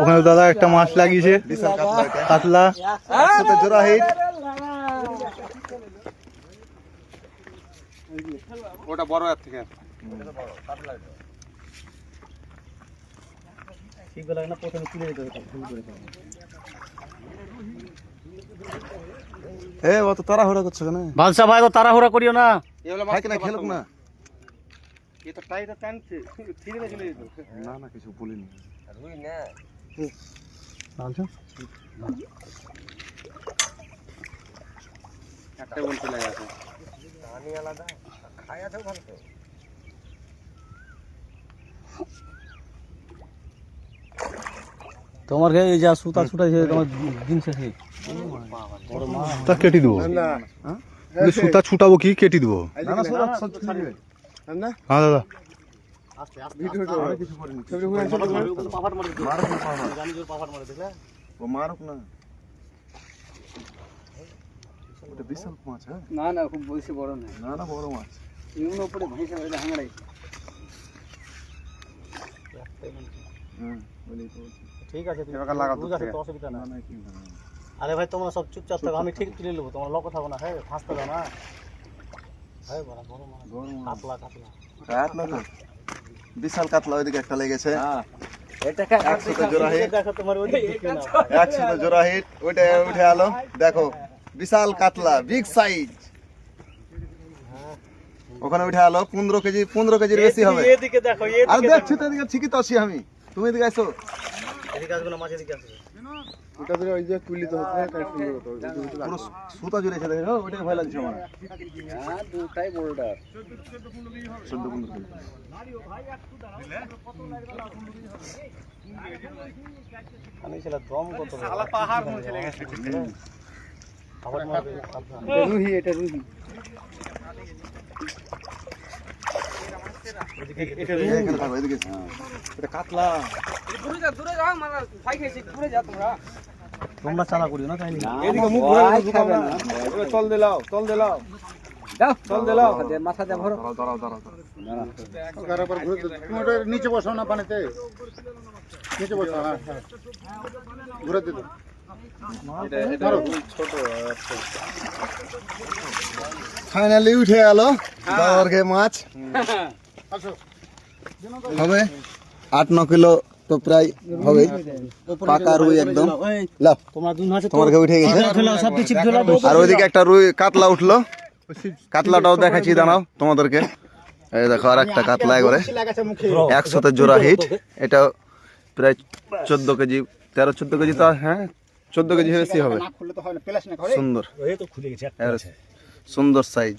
ওখানে দাদা একটা মাছ লাগিয়েছে, কাতলা। জোড়া হিট। ওটা বড় এর থেকে ঠিক লাগে না, প্রথমে তুলে দিতে হবে ভুল করে। এ অত তাড়াহুড়া করছো কেন? বাদশা ভাই তো তাড়াহুড়া করিও না। খাই না, খেলুক না। এটা টাইটা টানছে ফিরে না চলে যেত। না না, কিছু বলিনি। রুই না আচ্ছা, একটা বল চলে গেছে। পানি আলাদা খায়াতেও ভালো তো। তোমার এই যা সুতা ছুটাইছে তোমার দিন শেষে তা কেটে দেবো। সুতা ছুটাবো কি কেটে দেবো? না না, সুরা সব ছুঁয়ে দিবে। হ্যাঁ দাদা, কিছু করিনি। ও মারুক না। ওটা বিশাল মাছ। হ্যাঁ না না, খুব বেশি বড় না। না না, বড় মাছ। এগুলো উপরে ভেসে ভেসে হাঙড়াই। বলেই তো বলছি। ঠিক আছে, এবার লাগা তো বুঝাতে তো অসুবিধা না। না না, কি না। আরে ভাই তোমরা সব চুপচাপ থাকো, আমি ঠিক তুলে নেবো, তোমার লক্ষ্য থাকো না। হ্যাঁ ফাঁসতে দাও না। হ্যাঁ বড় বড় মাছ, বড় মাছ। কাতলা কাতলা। কাতলা তো বিশাল কাতলা, ওইদিকে একটা লেগেছে। এটা 100 জোড়া হিট। দেখো তোমার ওই দিকে না। 100 জোড়া হিট। ওইটা উঠে আলো, দেখো বিশাল কাতলা, বিগ সাইজ। ওখানে উঠে আলো 15 কেজি, 15 কেজির বেশি হবে। এদিকে দেখো, আর এদিকে দেখছি তো, এদিকে ঠিকই তো আছি আমি। তুমি এদিকে আসো। এদিকে আসবে না, মাছ এদিকে আসবে। ওটা ধরে ওই যে তুলি তো হচ্ছে, তাই সুন্দর হতো। পুরো সুতা জুড়েছে দেখো, ওইটাই ভয় লাগছে আমার। হ্যাঁ, দুটাই বোল্ডার। 14-15 কেজি। আমি ছিল দম কত শালা পাহাড় মনে চলে গেছে। আবার মারবে। রুহি, এটা রুহি। এখানে থাকো, এদিকে। এটা কাতলা। দূরে যাও, মারা ফাই খেয়েছি, দূরে যাও তোমরা। তোমরা চালা করিও না, তাই না? এদিকে মুখ ঘুরে ঢুকাবে না। ওরে তল দিলাও, তল দিলাও। দাও, তল দিলাও। মাথা দে ভরো। দাঁড়াও দাঁড়াও। নিচে বসো না, পানিতে নিচে বসো। হ্যাঁ হ্যাঁ, ঘুরে দিত। ফাইনালি উঠে গেল বাবারকে মাছ। হবে 8-9 কিলো তো প্রায় হবে। পাকা রুই একদম। লাও, তোমরা দুন আছে তো, তোমারকে উঠে গেছে। সব কিছু ফেলা দাও। আর ওইদিকে একটা রুই কাতলা উঠলো। কাতলাটাও দেখাচ্ছি, দাঁড়াও তোমাদেরকে। এই দেখো আর একটা কাতলা একবারে 100 জোড়া হিট। এটা প্রায় 14 কেজি, 13-14 কেজি তো। হ্যাঁ, 14 কেজি বেশি হবে। সুন্দর, এই তো খুলে গেছে। সুন্দর সাইজ।